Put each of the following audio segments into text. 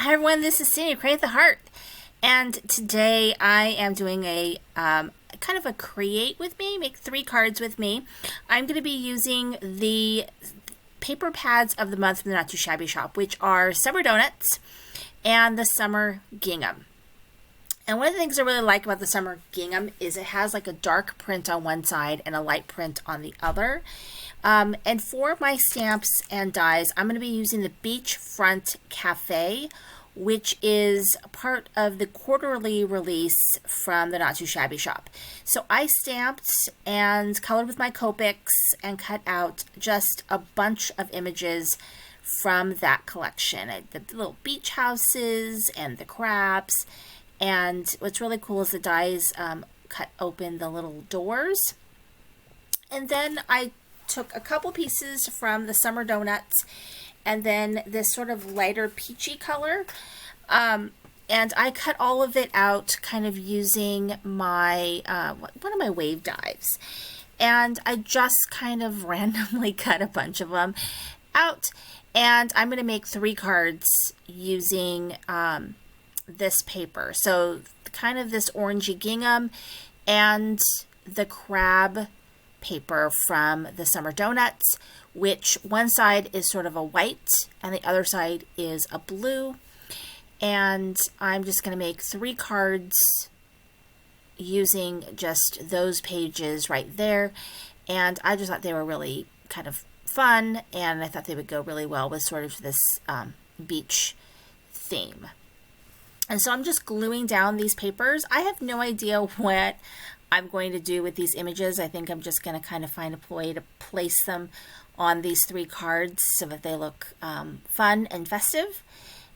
Hi everyone, this is Cindy, Create the Heart, and today I am doing a kind of a create with me, make 3 cards with me. I'm going to be using the paper pads of the month from the Not Too Shabby shop, which are Summer Donuts and the Summer Gingham. And one of the things I really like about the Summer Gingham is it has like a dark print on one side and a light print on the other. And for my stamps and dies, I'm going to be using the Beachfront Cafe, which is part of the quarterly release from the Not Too Shabby shop. So I stamped and colored with my Copics and cut out just a bunch of images from that collection. The little beach houses and the crabs. And what's really cool is the dies cut open the little doors. And then I took a couple pieces from the Summer Donuts and then this sort of lighter peachy color. And I cut all of it out kind of using my, one of my wave dies. And I just kind of randomly cut a bunch of them out. And I'm going to make 3 cards using this paper. So kind of this orangey gingham and the crab paper from the Summer Donuts, which one side is sort of a white and the other side is a blue. And I'm just going to make 3 cards using just those pages right there. And I just thought they were really kind of fun, and I thought they would go really well with sort of this beach theme. And so I'm just gluing down these papers. I have no idea what I'm going to do with these images. I think I'm just going to kind of find a way to place them on these 3 cards so that they look fun and festive.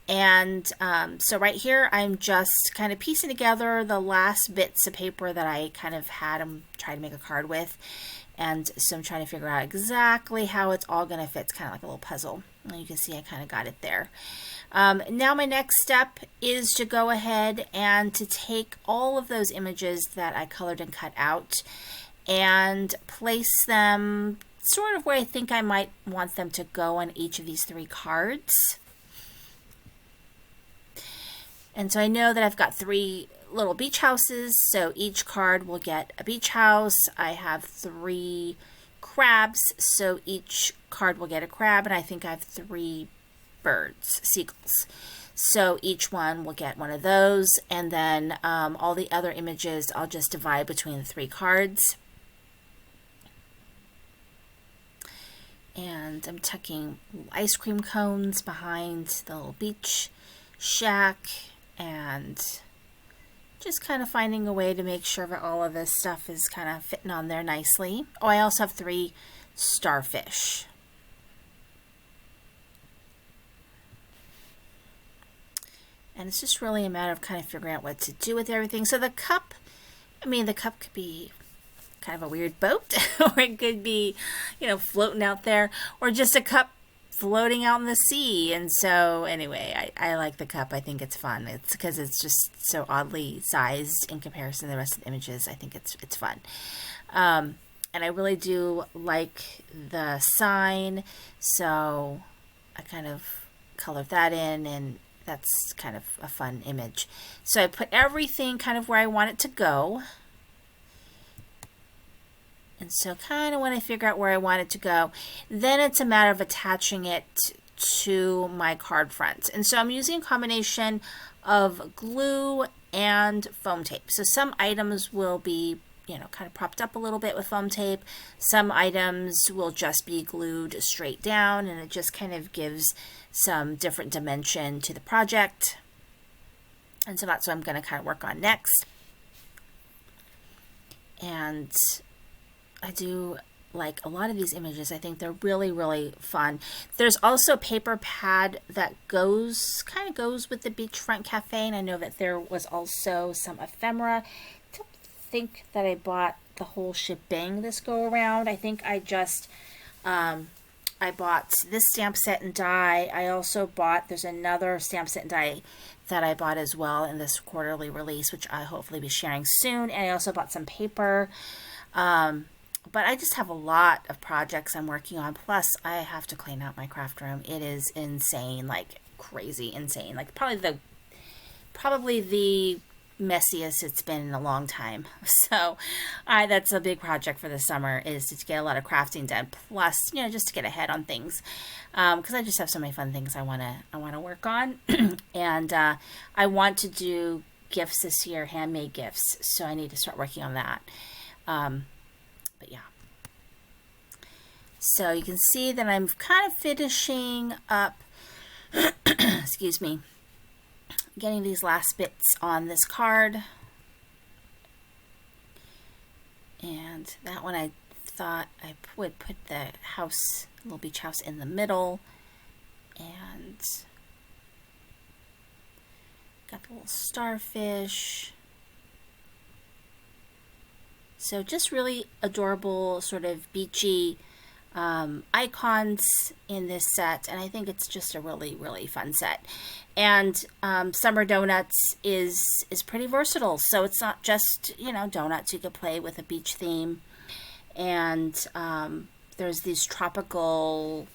And so right here, I'm just kind of piecing together the last bits of paper that I kind of had them try to make a card with. And so I'm trying to figure out exactly how it's all going to fit. It's kind of like a little puzzle. And you can see I kind of got it there. Now my next step is to go ahead and to take all of those images that I colored and cut out and place them sort of where I think I might want them to go on each of these 3 cards. And so I know that I've got 3 little beach houses, so each card will get a beach house. I have 3 crabs, so each card will get a crab, and I think I have 3 birds, seagulls. So each one will get one of those, and then all the other images I'll just divide between the 3 cards. And I'm tucking ice cream cones behind the little beach shack, and just kind of finding a way to make sure that all of this stuff is kind of fitting on there nicely. Oh, I also have 3 starfish. And it's just really a matter of kind of figuring out what to do with everything. So the cup, the cup could be kind of a weird boat, or it could be, floating out there, or just a cup floating out in the sea. And so anyway, I like the cup. I think it's fun. It's because it's just so oddly sized in comparison to the rest of the images. I think it's fun. And I really do like the sign, so I kind of colored that in, and that's kind of a fun image. So I put everything kind of where I want it to go. And so kind of when I figure out where I want it to go, then it's a matter of attaching it to my card front. And so I'm using a combination of glue and foam tape. So some items will be, kind of propped up a little bit with foam tape. Some items will just be glued straight down, and it just kind of gives some different dimension to the project. And so that's what I'm going to kind of work on next. And I do like a lot of these images. I think they're really, really fun. There's also a paper pad that kind of goes with the Beachfront Cafe, and I know that there was also some ephemera. I don't think that I bought the whole shebang this go around. I think I just I bought this stamp set and die. I also bought, there's another stamp set and die that I bought as well in this quarterly release, which I hopefully be sharing soon. And I also bought some paper. But I just have a lot of projects I'm working on. Plus, I have to clean out my craft room. It is insane. Like, crazy, insane. Like probably the messiest it's been in a long time. So that's a big project for the summer, is to get a lot of crafting done, plus just to get ahead on things, because I just have so many fun things I want to work on. And I want to do gifts this year, handmade gifts, so I need to start working on that. But yeah, so you can see that I'm kind of finishing up excuse me, getting these last bits on this card. And that one I thought I would put the house, little beach house, in the middle. And got the little starfish. So just really adorable, sort of beachy icons in this set, and I think it's just a really fun set. And Summer Donuts is pretty versatile, so it's not just donuts. You could play with a beach theme, and there's these tropical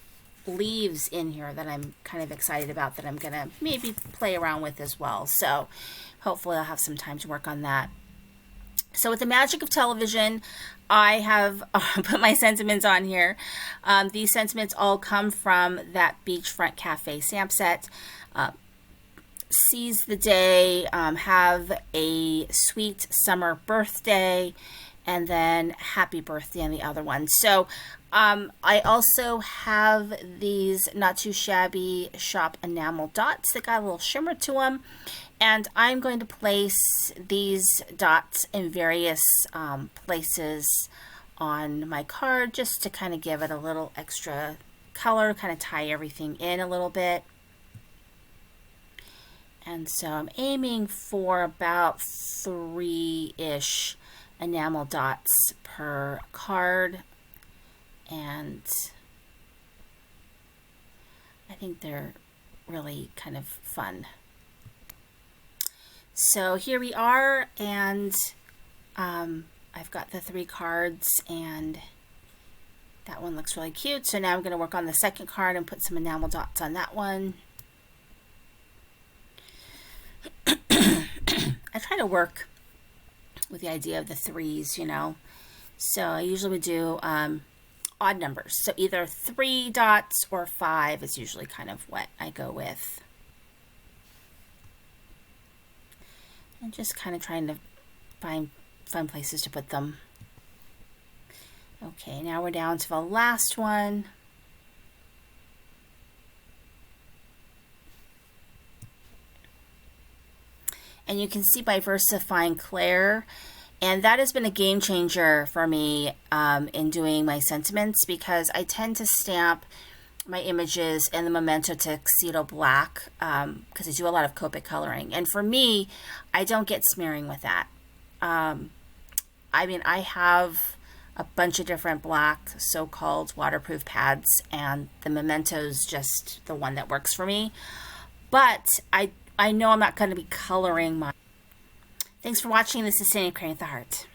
leaves in here that I'm kind of excited about, that I'm gonna maybe play around with as well. So hopefully I'll have some time to work on that. So with the magic of television, I have put my sentiments on here. These sentiments all come from that Beachfront Cafe stamp set. Seize the day, have a sweet summer birthday, and then happy birthday on the other one. So I also have these Not Too Shabby Shop enamel dots that got a little shimmer to them. And I'm going to place these dots in various places on my card, just to kind of give it a little extra color, kind of tie everything in a little bit. And so I'm aiming for about 3-ish enamel dots per card. And I think they're really kind of fun. So here we are, and I've got the 3 cards, and that one looks really cute. So now I'm going to work on the second card and put some enamel dots on that one. I try to work with the idea of the 3s, So I usually would do odd numbers. So either 3 dots or 5 is usually kind of what I go with. And just kind of trying to find fun places to put them. Okay, now we're down to the last one. And you can see by VersaFine Claire, and that has been a game changer for me in doing my sentiments, because I tend to stamp my images in the Memento Tuxedo Black, because I do a lot of Copic coloring. And for me, I don't get smearing with that. I mean, I have a bunch of different black so-called waterproof pads, and the Memento's just the one that works for me. But I know I'm not going to be coloring my... Thanks for watching. This is Sandy Crane with the Heart.